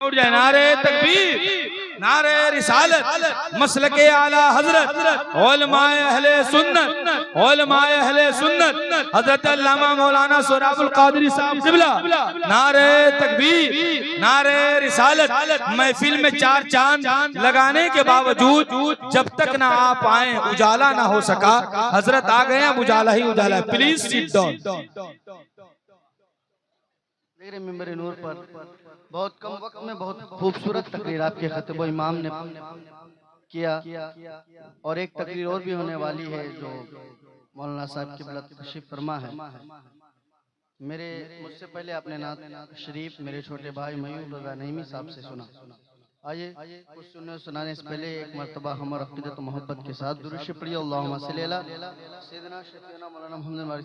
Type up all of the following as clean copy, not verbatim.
उठ जाए। नारे तकबीर, नारे रिसालत, मसलके आला हजरत, उलमाए अहले सुन्नत, उलमाए अहले सुन्नत, हजरत अल्लामा मौलाना सोहराबुल कादरी साहब क़िबला। नारे तकबीर, नारे रिसालत। महफिल में चार चांद लगाने के बावजूद जब तक ना आप आए उजाला ना हो सका। हजरत आ गए, अब उजाला ही उजाला। Please sit down. मेरे मिंबर नूर पर बहुत कम वक्त में बहुत खूबसूरत तकरीर आपके खतीब इमाम ने किया, और एक तकरीर और भी होने वाली है जो मौलाना साहब की बलद तशरीफ फरमा है। मुझसे पहले आपने नात शरीफ मेरे छोटे भाई मयूर रज़ा नईमी साहब से सुना। आइए कुछ सुनाने से पहले एक मरतबा हम और अक़ीदत और मोहब्बत के साथ दुरूद शरीफ पढ़िए। अल्लाहुम्मा सल्ली अला सय्यिदना शफीना मौलाना मुहम्मद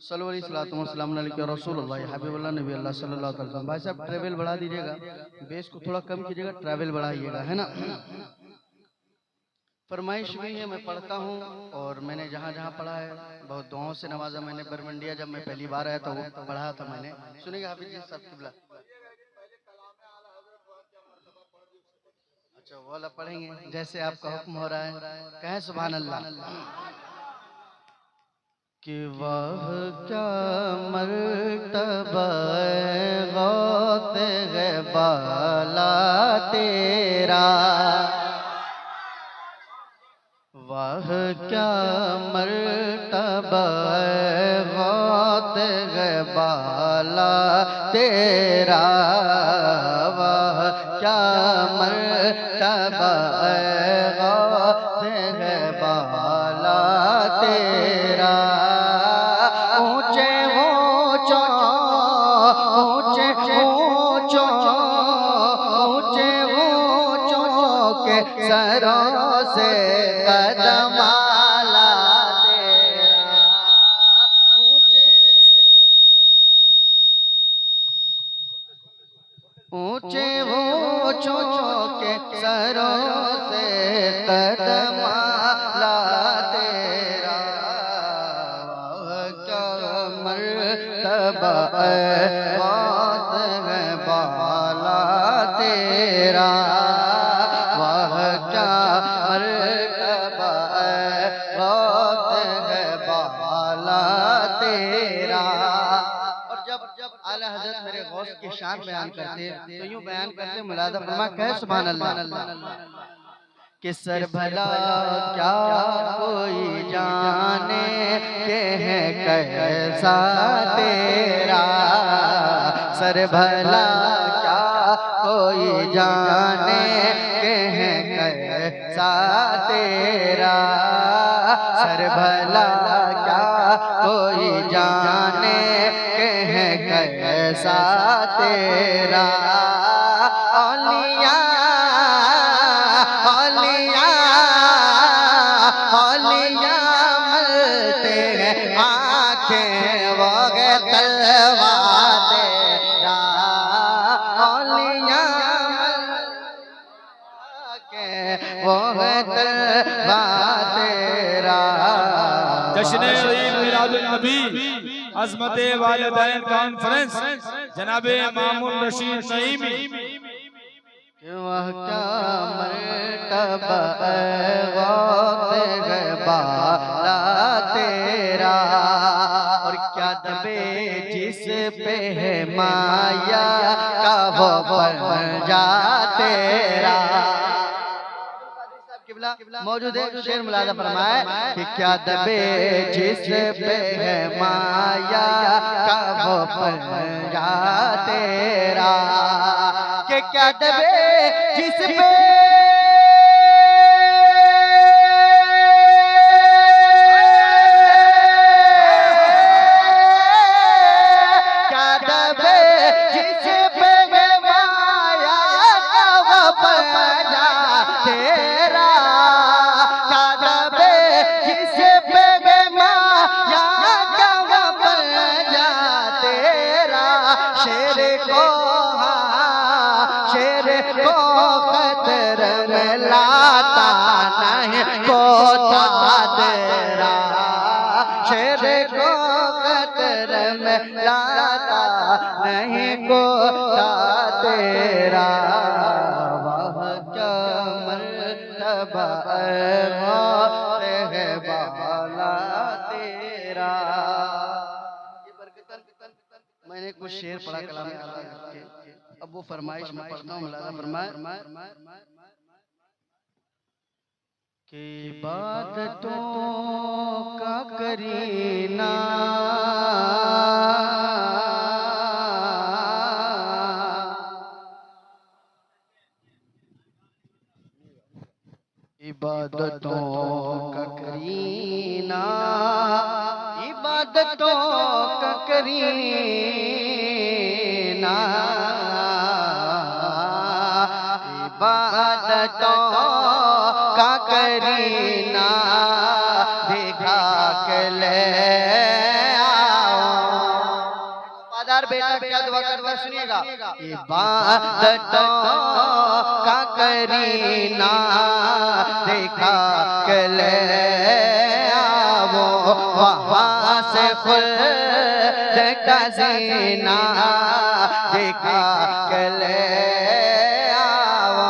सल्लल्लाहु अलैहि वसल्लम रसूलुल्लाह हबीबुल्लाह नबी अल्लाह सल्लल्लाहु अलैहि वसल्लम। भाई साहब ट्रैवल बढ़ा दीजिएगा, बेस को थोड़ा कम कीजिएगा, ट्रैवल बढ़ाइएगा, है ना। फरमाइश भी है, मैं पढ़ता हूँ और मैंने जहाँ जहाँ पढ़ा है बहुत दुआओं से नवाजा। मैंने बरमंडिया जब मैं पहली बार आया था वो पढ़ा था मैंने। सुनिएगा हाफिज जी साहब क़िबला। अच्छा वो वाला पढ़ेंगे जैसे आपका हुक्म हो रहा है। कहें सुभान अल्लाह। कि वाह क्या मर्तबा गौते है बाला तेरा, वाह क्या मर्तबा गौते है बाला तेरा, वाह क्या मर्तबा गौते है बाला तेरा। ऊंचे ऊंचो ऊंचे ऊंचो ऊंचे ऊंचो के सरों से कदम आला तेरा। ऊंचे ऊंचों के सरों से कदम आला तेरा। क्या मर्तबा बात है बाला तेरा, वह क्या मर्तबा बात है बाला तेरा। और जब आला हज़रत मेरे गौस की शान बयान करते तो यूं बयान करते मुलादा फरमा कहे सुभान अल्लाह। कि सर भला क्या कोई जाने के है कैसा तेरा, सर भला क्या कोई जाने के है कैसा तेरा, सर भला क्या कोई जाने के है कैसा तेरा। औलिया औलिया औलिया मलते हैं आँखें वो तलवा तेरा, औलिया के वो तलवा तेरा। जश्न ईद मिलादुन नबी अज़मते वालिदैन कॉन्फ्रेंस जनाबे मामून रशीद नईमी। वह क्या मर्तबा गौते है बाला तेरा, और क्या दबे जिस पे है माया का वो पंजा तेरा। मौजूद है शेर मुलादा फरमाए कि क्या दबे जिस पे है माया का वो पंजा तेरा, कि क्या दबे जिस पे क्या दबे जिस पे माया का वो पंजा तेरा, क्या दबे जिस पे माया का वो पंजा तेरा। शेर को खतर में लाता नहीं कोता तेरा, शेर को खतर में लाता नहीं कोता तेरा। कुछ शेर पढ़ा कलाम के, अब वो फरमाइश में पढ़ता हूँ। मौलाना फरमाए कि इबादतों का करीना इबादतों का करीना, इबादतों का करीना, इबादतों का करीना दिखा के ले आओ। बेटा क्या दुआ करता सुनिएगा। इबादतों का करीना दिखा के ले आओ, वहाँ से खुद का सीना दिखा के ले आओ,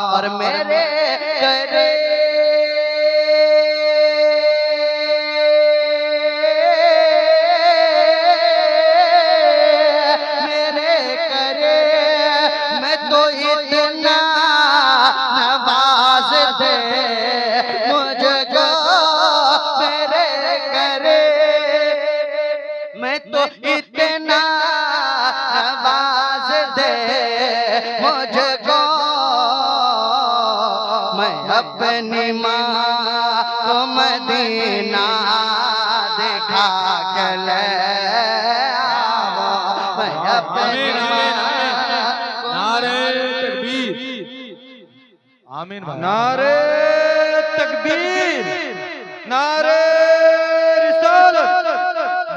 और मेरे करे तो इतना नवाज दे मुझको, मैं अपनी माँ को मदीना दिखा के ले आओ, मैं अपनी माँ को। नारे तकबीर, आमीन भाई। नारे तकबीर, नारे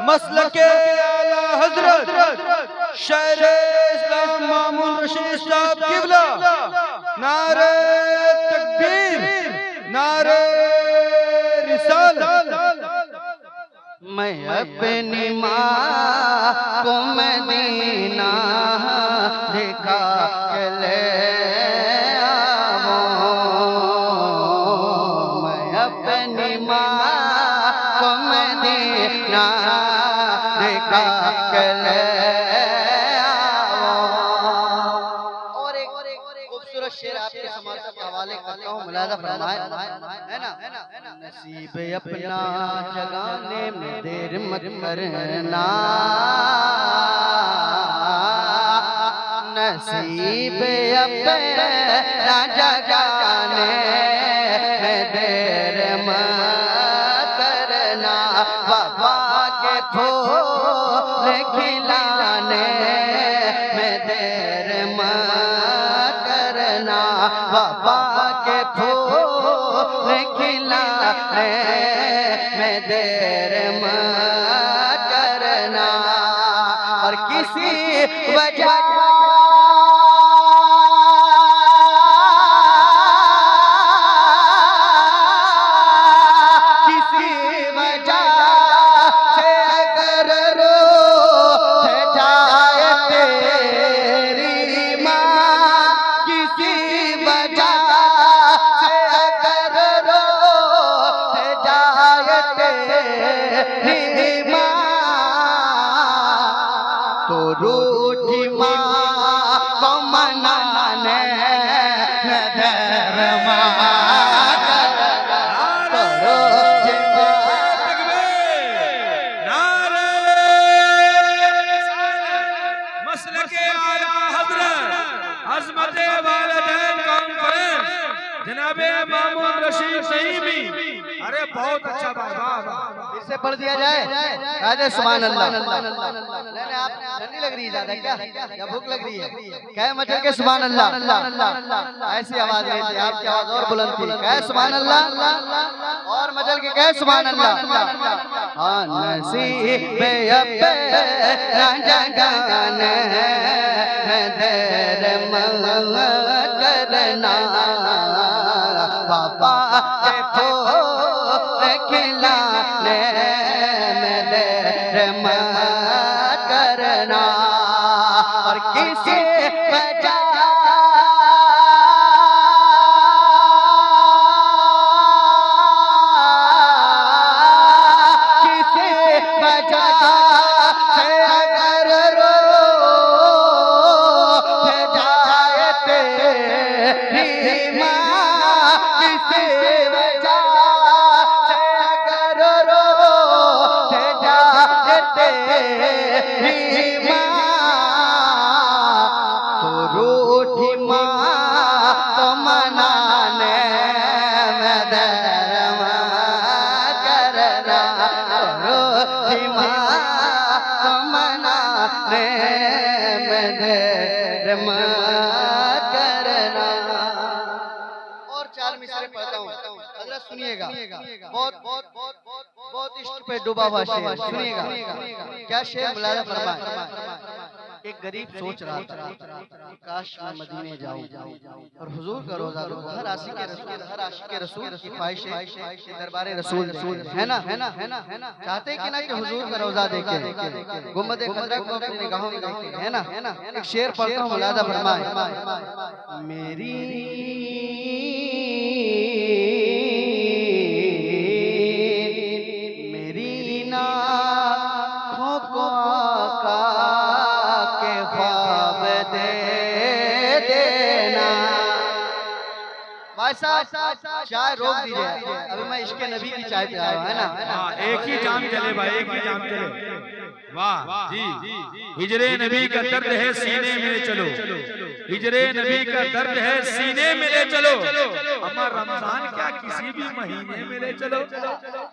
मसलके आला हजरत शेर इस्लाम मामून रशीद साहब किबला। नारे तकबीर, नारे रिसालत। मैं अपनी माँ को मदीना दिखा के ले आओ, मैं अपनी माँ को मदीना दिखा के ले आओ। और एक खूबसूरत शेर आपके समाज के हवाले करता हूँ, मुलाजा फरमाए, है ना। नसीब अपना जगाने में देर मत करना, नसीब अपना जगाने में देर मत करना, बाबा के फूल खिलाने में देर मत करना, बाबा के फूल खिलाने में देर मत करना, और किसी वजह तो रूठी माँ को मनाने में देर मत करो। नारे मसलके आला हजरत अज़मत वालिदैन कॉन्फ्रेंस जनाबे मामून रशीद सहीमी। अरे बहुत अच्छा बाबा, इससे पढ़ दिया जाए। राजे सुभान अल्लाह। आप ठंडी लग रही है ज्यादा क्या, या भूख लग रही है? कहे मचल के सुभान अल्लाह। ऐसी आवाज नहीं थी, आपकी आवाज और बुलंद थी। कहे सुभान अल्लाह, और मचल के कहे सुभान अल्लाह। हाँ, नसीब अपना जगाने में देर मत करना, बाबा के फूल खिलाने में देर मत करना, और किसी वजह से अगर रो सुनिएगा, बहुत बहुत इश्क पे डूबा हुआ शेर, सुनिएगा क्या शेर मुलाजा फरमाए। एक गरीब सोच रहा था काश मैं मदीने जाऊं और हुजूर का रोजा देखूं। हर आशिक के रसूल की ख्वाहिश है दरबार रसूल है ना, चाहते कि ना कि हुजूर का रोजा देखें, गुंबद खजरा को अपनी निगाहों में देखें, है ना। एक शेर पढ़ता हूं मुलाजा फरमाए। मेरी आँखों को आका के ख्वाब दे देना। भाई साहब चाय रोक दीजिए, अभी मैं इश्क़े नबी की चाय पे आया हूं, है ना। एक ही जाम चले भाई, एक ही जाम चले। वाह जी, हिजरे नबी का दर्द है सीने में चलो, हिजरे नबी का दर्द है सीने में ले चलो। हमारा रमजान क्या किसी भी महीने में ले चलो,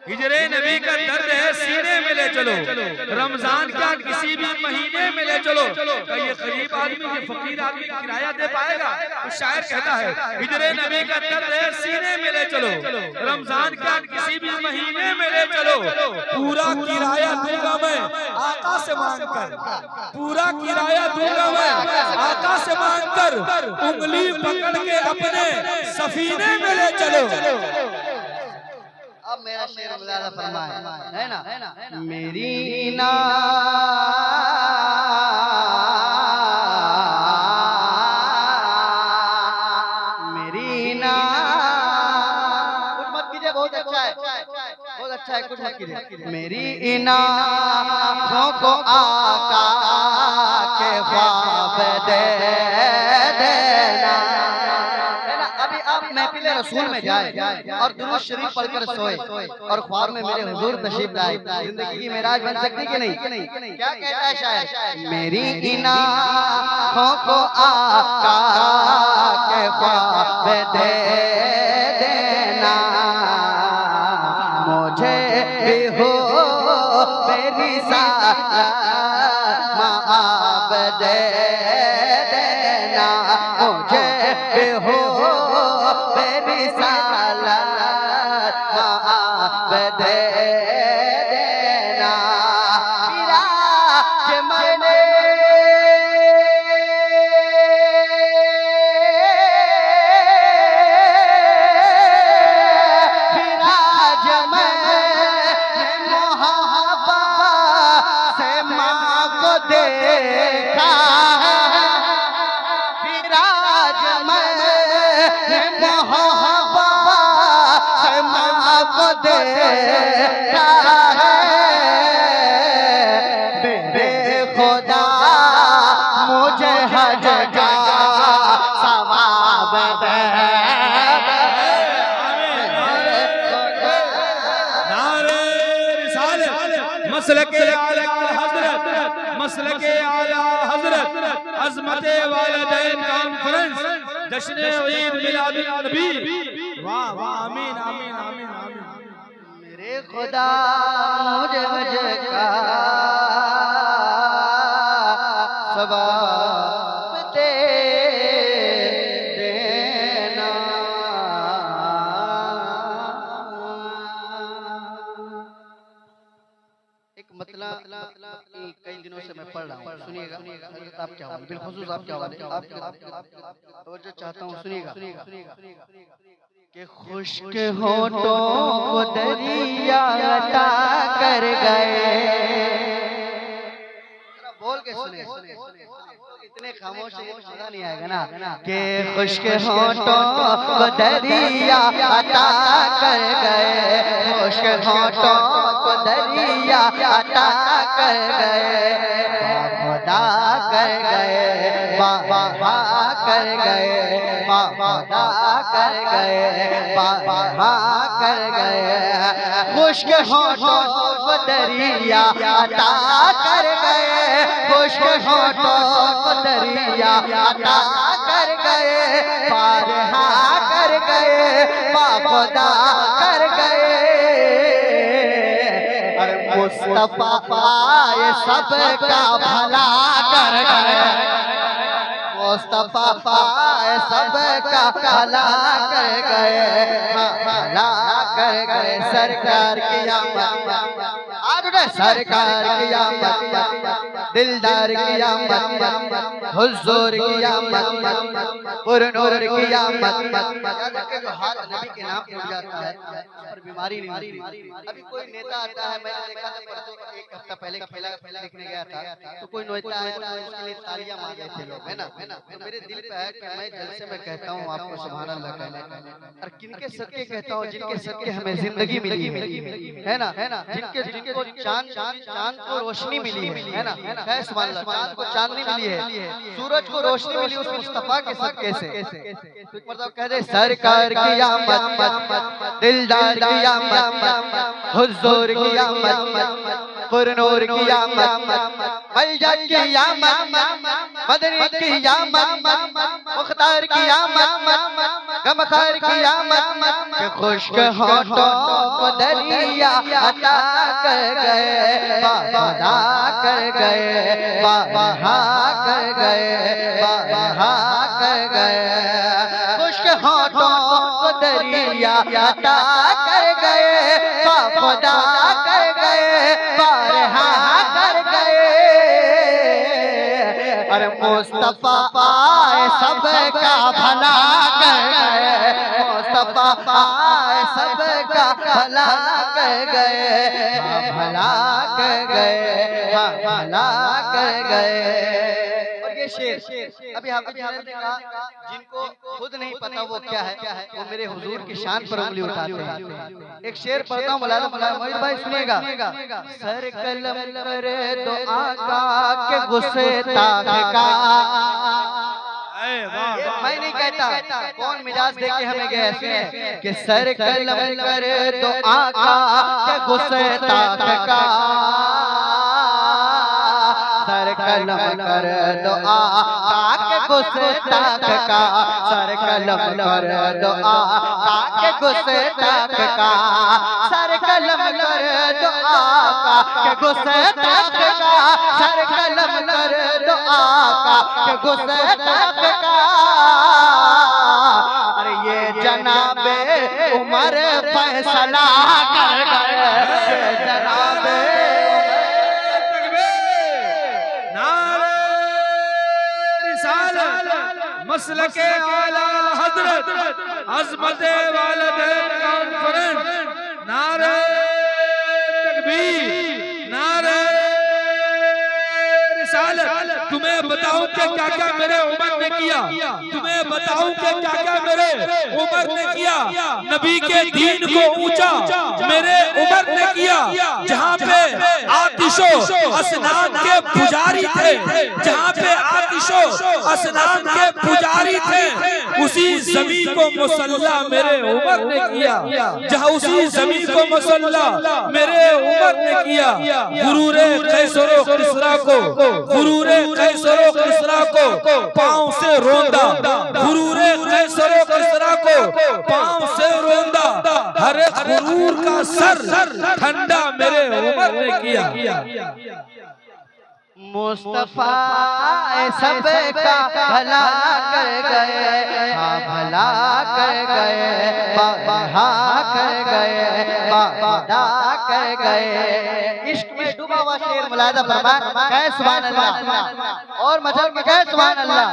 हिजरे नबी का दर्द है सीने में ले चलो। रमजान क्या किसी भी महीने में ले चलो। ये गरीब आदमी, ये फकीर आदमी किराया दे पाएगा? तो शायर कहता है हिजरे नबी का दर्द है सीने में ले चलो, रमजान क्या किसी भी महीने में ले चलो। पूरा किराया दूंगा मैं आका से मांगकर, पूरा किराया दूंगा मैं आका से मांगकर, उंगली पकड़ के अपने सफीने में ले चलो। अब मेरा शेर मुलाजा फरमाए, है ना। मेरी कुछ मत कीजिए, बहुत अच्छा है, बहुत अच्छा है, कुछ मत कीजिए। मेरी इन आँखों को आका के ख्वाब दे देना, है ना। अभी आप महफिल रसूल में जाए और दुरूद शरीफ पढ़कर सोए और ख्वाब में मेरे हुजूर तशरीफ लाए, जिंदगी की मेराज बन सकती कि नहीं? क्या कहता है शायर? मेरी इन आँखों को आका के ख्वाब दे देना, मुझे भी हो मेरी माब दे देना, मुझे भी हो मेरी माब दे देना। फिराज मैंने देखा, फिराज मैंने मोहब्बत से माँ को देखा है। मेरे खुदा मुझे हज का सवाब दे। मसलके आला हजरत, मसलके आला हजरत, अज़मते वालिदैन कॉन्फ्रेंस, जश्न ईद मिलादुन नबी। वाह वाह, आमीन आमीन आमीन आमीन। मेरे खुदा मुझे हज का सवाब दे देना। एक मतलब कई दिनों से मैं पढ़ रहा हूँ, सुनिएगा। आप क्या वाले, बिलखुसूस आप क्या वाले, आप जो चाहता हूँ सुनिएगा। कि खुश्क होठों को दरिया अता कर गए। बोल के सुने, इतने खामोश है मजा नहीं आएगा ना। कि खुश्क होठों को दरिया अता कर गए, खुश्क होठों को दरिया अता कर गए, खुदा कर गए, बाबा कर गए, बाबा कर गए, बाबा कर गए। खुश्क होठों को दरिया अता कर गए, खुश्क होठों को दरिया अता कर गए, बारहा कर गए, बाखुदा कर गए। अरे मुस्तफा ये सबका भला कर गए। मुस्तफा सबका भला कर गए, भला कर गए सरकार की आमद, आज सरकार की आमद, दिलदार की आमद, हुजूर की आमद, पुरनूर की आमद। हाथ नबी के नाम उठ जाता है पर बीमारी नहीं होती। अभी कोई नेता आता है, मैंने देखा था परसों एक हफ्ता पहले खेला देखने गया था, तो कोई नेता आया था, उसके लिए तालियां मार रहे थे लोग, है ना। तो मेरे दिल पे है कि मैं जलसे में कहता हूँ आपको सुभान अल्लाह कहने, और किनके सदके कहता हूँ, जिनके सदके हमें जिंदगी मिली है ना, जिनको चांद को रोशनी मिली है ना, सुभान अल्लाह। चांद को चांदनी मिली है, सूरज को रोशनी मिली उस मुस्तफा के सदके से। मतलब कह दे सरकार की आमद, दिलदार की आमद, हुजूर की आमद, पुरनूर की आमद, मलजा की आमद, मदनी की आमद, मुख्तार की आमद, गमखार की आमद, के खुश्क होठों को दरिया अता कर गए, बहा कर गए, बहा कर गए, बहा कर गए, खुश्क होठों को दरिया अता कर गए, खुदा कर गए, बारहा कर गए। अरे मुस्तफा सबका भला कर गए, मुस्तफा सबका भला कर गए, भला कर गए, भला कर गए। और ये शेर अभी आपने कहा, जिनको खुद नहीं पता वो क्या है, वो मेरे हुजूर की शान पर उंगली उठाते हैं। एक शेर पढ़ता हूँ, मौलाना मोहित भाई सुनिएगा। सर कलम करे दो आका के गुस्से ताक का, मैं नहीं कहता, कौन मिजाज देख के हमें गया सुनिए कि सर कलम करे दो आका के गुस्से ताक का, सर कलम कर दो आका के गुस्से ताक का, सर कलम कर दो आका के गुस्से ताक का, सर कलम कर दो आका के गुस्से ताक का, सर कलम कर दो आका के गुस्से ताक का। अरे ये जनाबे उमर फैसला कर गए, जनाबे मसलके आला हजरत अज़मत वालिदैन कॉन्फ्रेंस, नारे तकबीर, नारे रिसालत। तुम्हें बताऊं कि क्या क्या मेरे उमर ने किया, तुम्हें बताऊं कि क्या क्या मेरे उमर ने किया। नबी के दीन को ऊंचा मेरे उमर ने किया। जहाँ पे आतिशो असनाम के पुजारी थे, जहाँ पे आतिशो असनाम के पुजारी थे, उसी जमीन को मुसल्ला मेरे उमर ने किया। जहाँ उसी जमीन को मुसल्ला मेरे उमर ने किया। गुरूरे कैसरो किसरा को, गुरूरे कैसरो किसरा को पाँव से रोंदा, गुरूरे कैसरो किसरा को पाँव से रोंदा, हर एक गुरूर का सर ठंडा मेरे उमर ने किया। मुस्तफा सबका भला कर गए, भला कर गए, बहा कर गए, बदा कर गए। इश्क में डूबा हुआ शेर मुलादा फरमा, कहे सुभान अल्लाह, और मचल के कहे सुभान अल्लाह।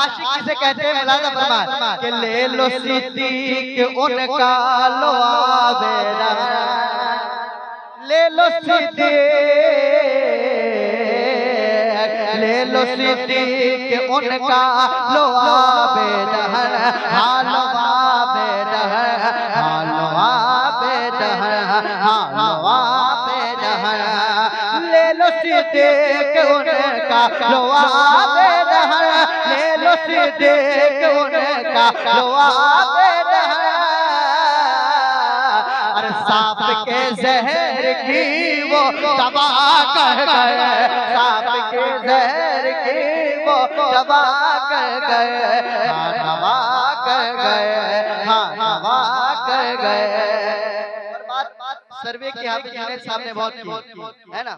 आशिक किसे कहते हैं मुलादा फरमा कि ले लो सिद्दीक उनका लो आबेरा, ले लो सिद्दीक, ले लो सिद्दीक उनका लो आबेदहर, हालो आबेदहर, हालो आबेदहर, हालो आबेदहर। ले लो सिद्दीक उनका लो आबेदहर, ले लो सिद्दीक उनका लो आबेदहर। सांप के जहर की वो तबाह कर गए, सांप के जहर की वो तबाह कर गए, हाँ तबाह कर गए, हाँ तबाह कर गए। सर्वे के हाफिज जुनैद साहब ने बहुत की, है ना?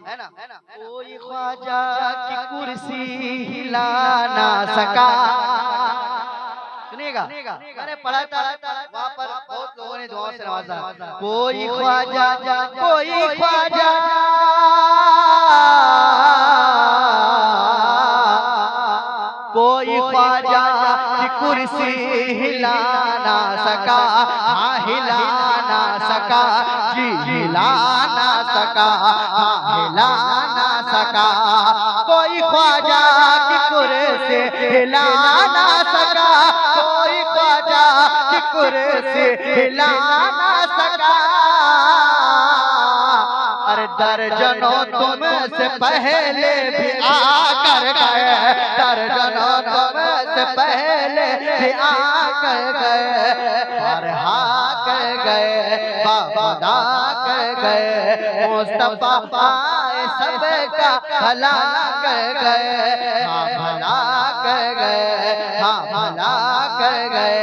कोई ख्वाजा की कुर्सी हिला ना सका। सुनिएगा, मैंने पढ़ा था वहाँ पर बहुत लोगों ने दुआओं से नवाजा। कोई ख्वाजा कोई ख्वाजा की कुर्सी हिला ना सका, हाँ हिला ना सका जी, हिला ना सका, हाँ हिला ना सका। कोई ख्वाजा की कुर्सी हिला ना सका, कोई ख्वाजा की कुर्सी हिला ना सका। अरे दर्जनों तुमसे पहले भी आकर गए, दर्जनों तुमसे पहले भी आकर गए, और हाकर गए, बाबा कर गए, मुस्तफा आए सबका भला कर गए, हाँ भला कर गए, हाँ भला कर गए।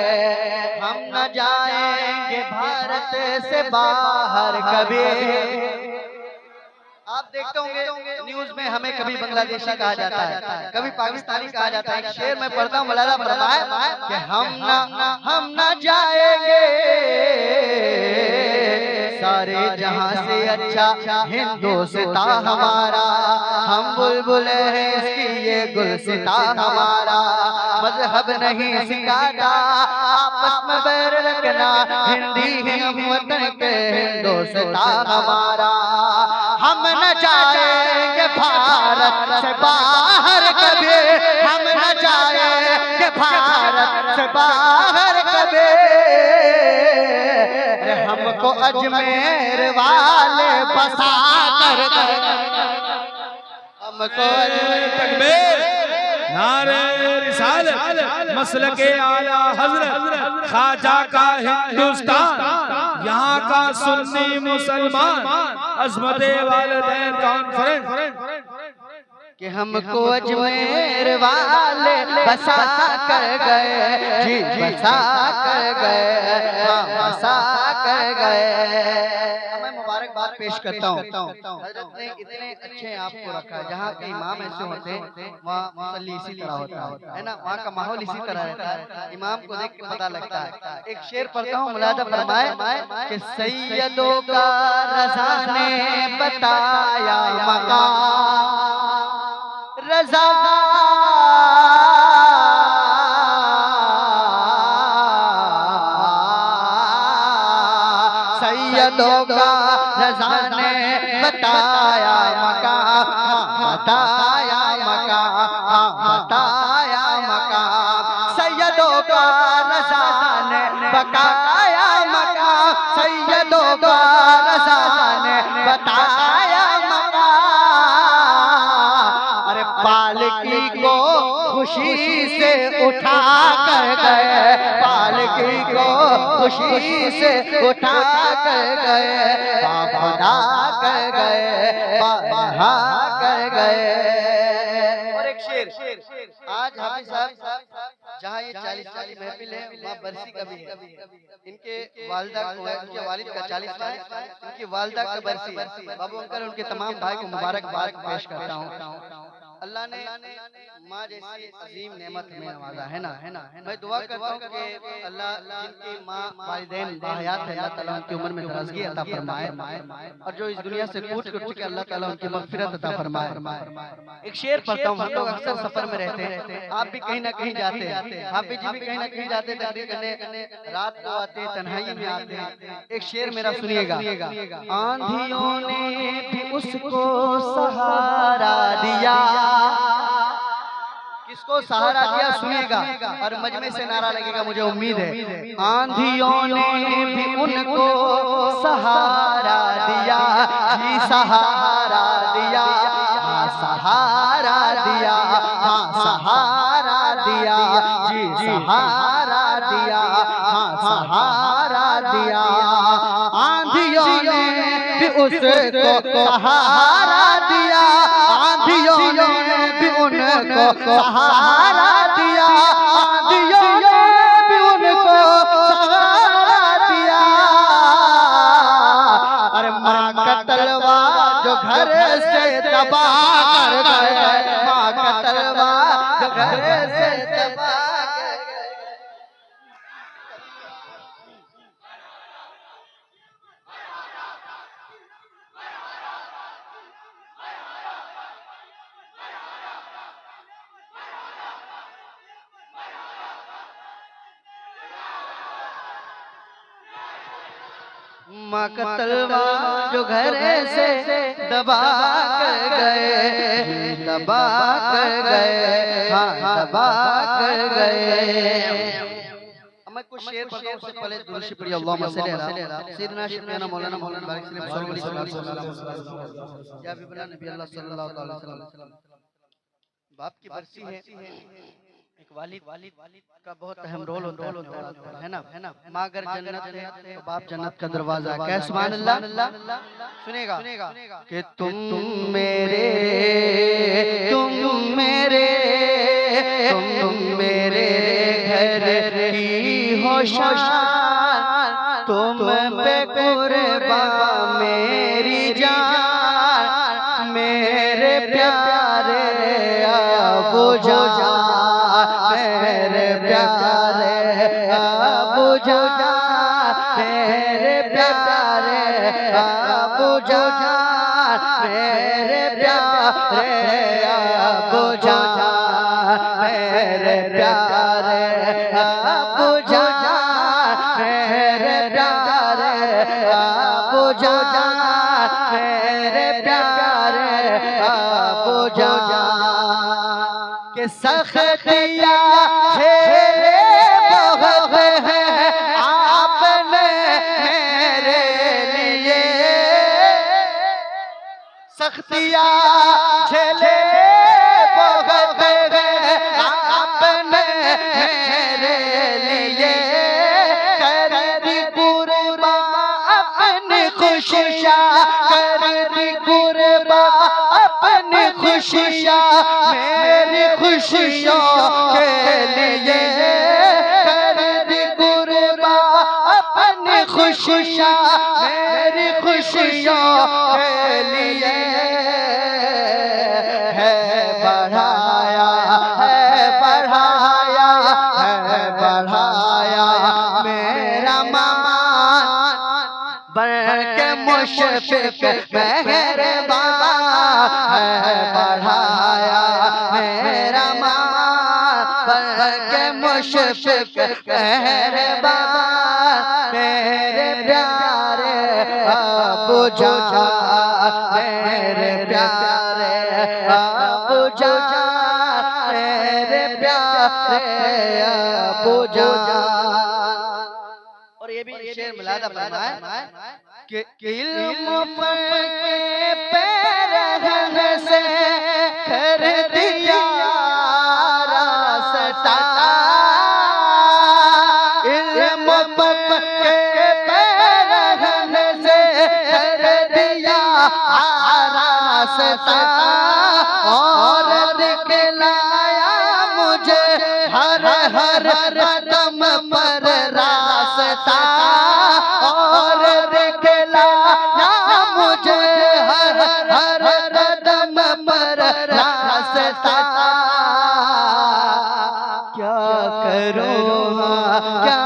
हम न जाएंगे भारत से बाहर कभी। आप देखते होंगे न्यूज में हमें कभी बांग्लादेशी कहा जाता है, कभी पाकिस्तानी कहा जाता है। एक शेर में पढ़ता हूँ, मौलाना फरमाए कि हम न जाएंगे सारे जहां से अच्छा हिंदुस्तान हमारा, हम बुलबुल हैं इसकी ये गुलसिता हमारा। मजहब नहीं सिखाता आपस में बैर रखना, हिंदी हम वतन के हिंदुस्तान हमारा। हम न जाएंगे भारत से बाहर कभी, हम न जाएंगे भारत से बाहर कभी। हमको अजमेर वाले बसा कर गए, हमको अजमेर तकबीर, नारे रिसालत, मसलके आला हजरत, ख्वाजा का हिंदुस्तान, यहाँ का सुन्नी मुसलमान, अज़मते वालिदैन कॉन्फ्रेंस। कि हमको अजमेर वाले बसा कर गए जी, बसा कर गए, हाँ बसा कर गए। मैं मुबारकबाद पेश करता हूँ, हज़रत ने इतने अच्छे आपको रखा। जहाँ के इमाम ऐसे होते हैं वहाँ मुसल्ली इसी तरह होता है ना, वहाँ का माहौल इसी तरह रहता है, इमाम को देख के पता लगता है। एक शेर पढ़ता हूँ, मुलाजा फरमाए कि सैयदों का रज़ा ने बताया मकाम, रज़ा सैयदों का रज़ा ने बताया मकाम, बताया मकाम, बताया मकाम। सैयदों का रज़ा ने बताया मकाम, सैयदों का रज़ा ने बताया मकाम। पालकी को खुशी से उठा कर गए, पालकी को खुशी से उठा कर गए, बाबा कर गए, बाबा कर गए। और एक शेर, आज हाफिज साहब जहाँ ये 40 महफिल है वहाँ बरसी का भी है। इनके वालिदा को, उनके वालिद का 40, इनकी वालिदा का बरसी। बाबू अंकल उनके तमाम भाई को मुबारकबाद पेश करता हूँ। अल्लाह ने माँ जैसी अजीम नेमत में नवाजा है ना। मैं दुआ करता हूँ कि अल्लाह जिनकी माँ वालिदैन बाहयात है, अल्लाह ताला उनकी उम्र में दराज़गी अता फरमाए, और जो इस दुनिया से कूच कर चुके अल्लाह ताला उनकी मग़फ़िरत अता फरमाए। एक शेर पढ़ता हूँ, हम लोग अक्सर सफर में रहते हैं, आप भी कहीं ना कहीं जाते हैं, हाफिज जी भी कहीं ना कहीं जाते, तकरीर करने रात को आते, तन्हाई में आते। एक शेर मेरा सुनिएगा। आंधियों ने भी उसको सहारा दिया, किसको सहारा दिया सुनिएगा, और मजमे से नारा लगेगा मुझे उम्मीद है। आंधियों ने भी उनको सहारा दिया जी, सहारा दिया, हाँ सहारा दिया, हाँ सहारा दिया जी, सहारा दिया, हाँ सहारा दिया। आंधियों ने भी उसको सहारा दिया, आंधियों ने भी उनको सहारा दिया, आंधियों ने भी उनको सहारा दिया। अरे तबाह कर गए, माँ का तलवार जो घर से तबाह कर गए। माँ का तलवार जो घर से दबा कर गए, दबा कर गए, हाँ दबा कर गए। मैं कुछ शेर पढ़ता हूं, उससे पहले दुरूद शरीफ पढ़िए। अल्लाहुम्मा सल्ली अला सय्यिदना शफीना मौलाना बारिक सल्लल्लाहु या बिना नबी अल्लाह सल्लल्लाहु अलैहि वसल्लम। बाप की बरसी है, एक वालिद का बहुत अहम रोल होता है ना। माँ अगर जन्नत है तो बाप जन्नत का दरवाजा है। सुभान अल्लाह। सुनेगा कि तुम मेरे घर की हो शान, तुम पे कुर्बान मेरी जान, मेरे प्यारे अबू जान, मेरे प्यारे अबू जान, मेरे प्यारे अबू जान, मेरे प्यारे अबू जान, मेरे प्यारे अबू जान, मेरे प्यारे अबू जान, मेरे प्यारे अबू जान के सख्तियाँ झेले बहुत हैं आपने मेरे लिए, सख्तियाँ झेले बहुत हैं आपने मेरे लिए, कर दी कुर्बान अपनी खुशियाँ, कर दी कुर्बान अपनी खुशियाँ, मेरी खुशियों के लिए, कर दी कुर्बान अपनी खुशियाँ, मेरी खुशियों के लिए। है बढ़ाया मेरा मान, बन के मुशफ़िक़ मेहरबान, है बढ़ाया मेरा मान, बन के मुशफ़िक़ मेहरबान, मेरे प्यारे अबू जान, मेरे प्यारे अबू जान, मेरे प्यारे अबू जान। और ये भी शेर मिलादा फरमाए कि इल्म के पैरहन से कर दिया रास्ता, इल्म के पैरहन से कर दिया रास्ता, और दिखलाया मुझे हर कदम पर रास्ता, और दिखलाया मुझे हर कदम पर रास्ता। क्या करूँ क्या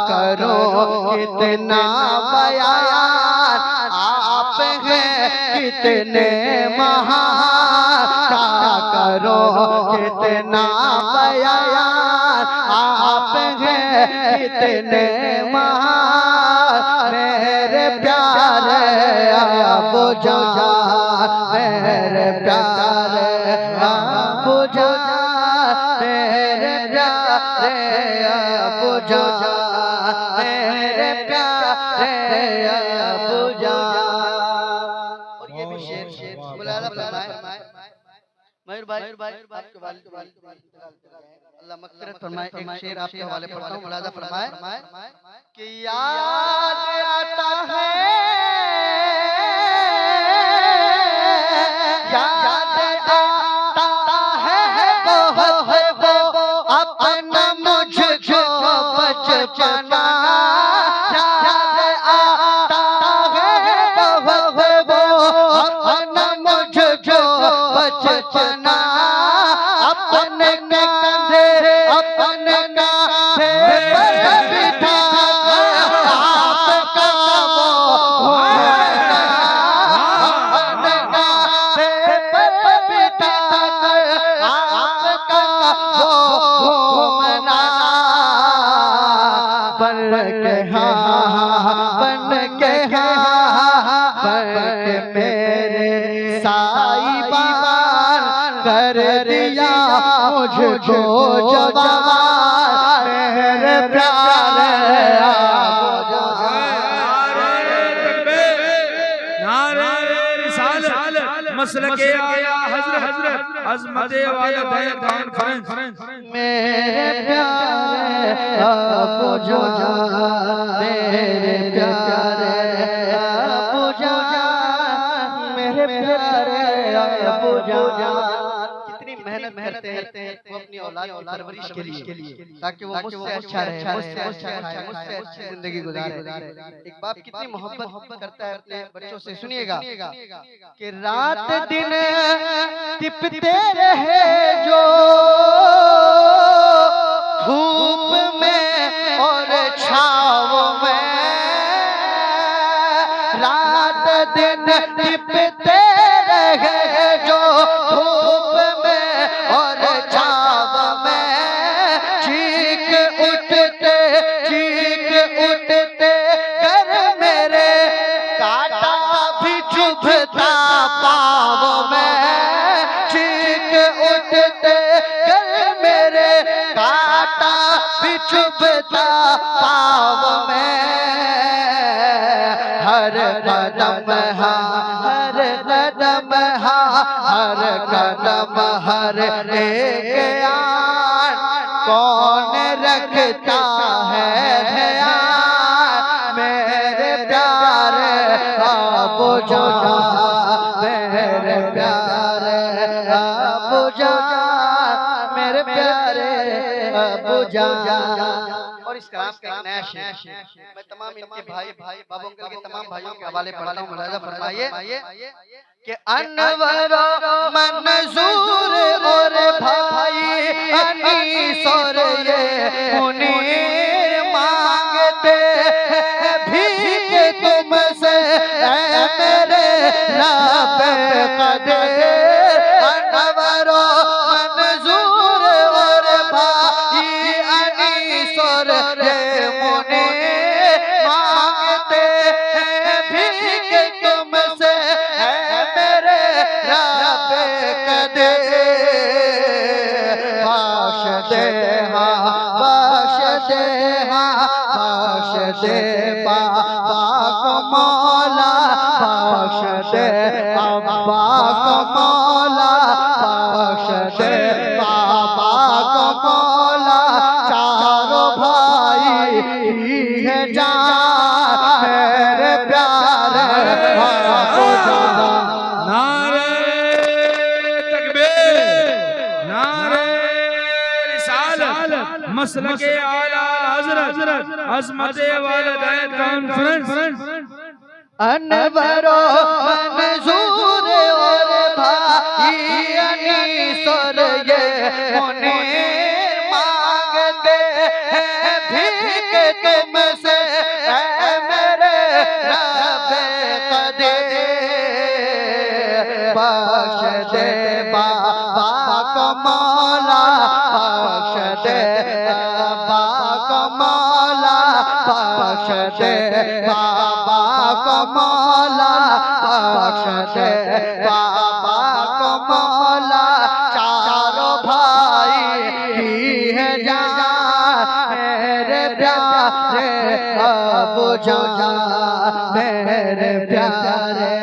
करूँ कितना बयान आप हैं कितने महान, क्या करूँ कितना बयान आप हैं कितने महान, मेरे प्यारे अबू जान, मेरे प्यारे अबू जान, मेरे प्यारे अबू जान, मेरे प्यारे अबू जान। और ये भी शेर मुलाला फरमाए मयूर भाई आपके वालिद अल्लाह मग़फ़िरत फरमाए। एक शेर आपके हवाले पढ़ता हूँ, मुलादा फरमाए कि याद आता है, याद आता है वो अपना मुझको बचपना, याद आता है वो बन के हाँ बन के हाँ बन के मेरे साईबान कर दिया मुझको जवान मेरे प्यारे मसलके आला हजरत अज़मत वालिदैन कॉन्फ्रेंस मेरे प्यारे अबू जान मेरे प्यारे अबू जान मेरे प्यारे अबू जान कितनी मेहनत करते हैं वो अपनी औलाद की परवरिश के लिए ताकि वो मुझसे अच्छा रहे मुझसे अच्छा खाए मुझसे अच्छी जिंदगी गुजारे। एक बाप कितनी मोहब्बत करता है अपने बच्चों से, सुनिएगा कि रात दिन तिपते रहे जो धूप में और छाँव में, रात दिन तिपते रहे जो धूप में और छाँव में, चीख उठते कर मेरे काटा भी चुभता पाँव में, चीख उठते कर मेरे काटा भी चुभता पाँव में, हर कदम हर कदम हर कदम हर एक आन कौन रखता है ध्यान मेरे प्यारे अबू जान मेरे प्यारे अबू जान मेरे प्यारे अबू जान। और इस कलाम का नया शेर मैं तमाम इनके भाई बाबू अंकल के तमाम भाइयों के हवाले पढ़ता हूँ, मुलाज़ा फरमाइए कि अनवर मंजूर और भाई अनीस और ये मुनीर मांगते भीख तुमसे ऐ मेरे रब कदीर, अनवर मंजूर और भाई अनीस और ये मुनीर मांगते भीख तुमसे मेरे रब कदीर, बख्श दे बाबा को मौला, बख्श दे अब्बा को मौला, बख्श दे बाबा को मौला, चारों भाई ही है जान मेरे प्यारे अबू जान। नारे तकबीर नारे रिसालत मसलके आला हजरत अज़मत वालिदैन कॉन्फ्रेंस अनवर मंजूर और भाई अनीस और ये मुनीर मांगते हैं भीख तुमसे ऐ मेरे रब कदीर, बख्श दे बाबा को मौला, बख्श दे बाबा को मौला, बख्श दे बाबा को मौला, बख्श दे बाबा को मौला, चारों भाई ही है जान मेरे प्यारे अबू जान मेरे प्यारे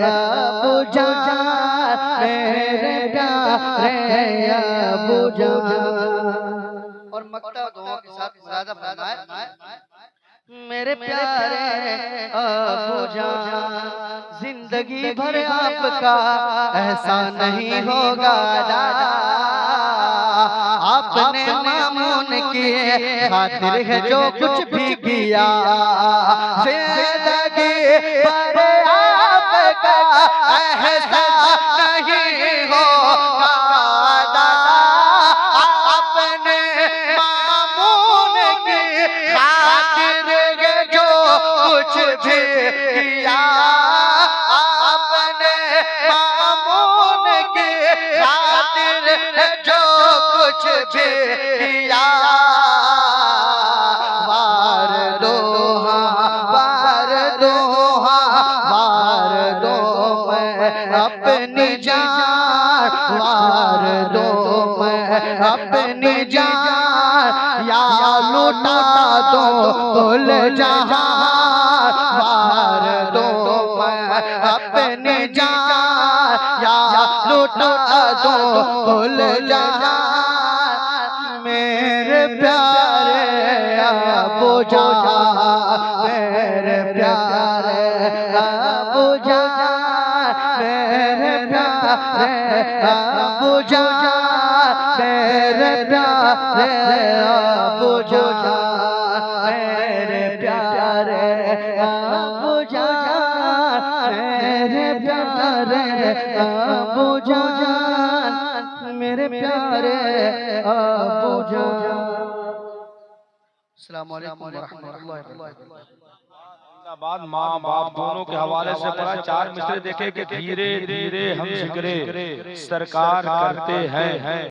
अबू जान मेरे प्यारे अबू जान। और मक्ता दुआ के साथ मुलाज़ा फरमाए मेरे प्यारे अबू जान, जिंदगी भर आपका एहसान नहीं होगा दादा, आपने मामून की खातिर है जो कुछ भी किया, जिंदगी भर आपका एहसान नहीं होगा दादा, आपने मामून की खातिर जो कुछ भी किया, आपने मामून की खातिर जो कुछ भी किया, वार जान या लुटा दो कुल जहां वार दो अपनी जान या लुटा दो कुल जहां मेरे प्यारे अबू जान मेरे प्यारे अबू जान मेरे प्यारे अबू जान मेरे प्यारे अबू जान मेरे प्यारे अबू जान मेरे प्यारे अबू जान मेरे प्यारे अबू जान। अस्सलाम वालेकुम व रहमतुल्लाहि व बरकातहू। बाद माँ बाप दोनों के हवाले से पढ़ा। 4 मिसरे देखे कि धीरे धीरे हम जिक्रे सरकार करते हैं।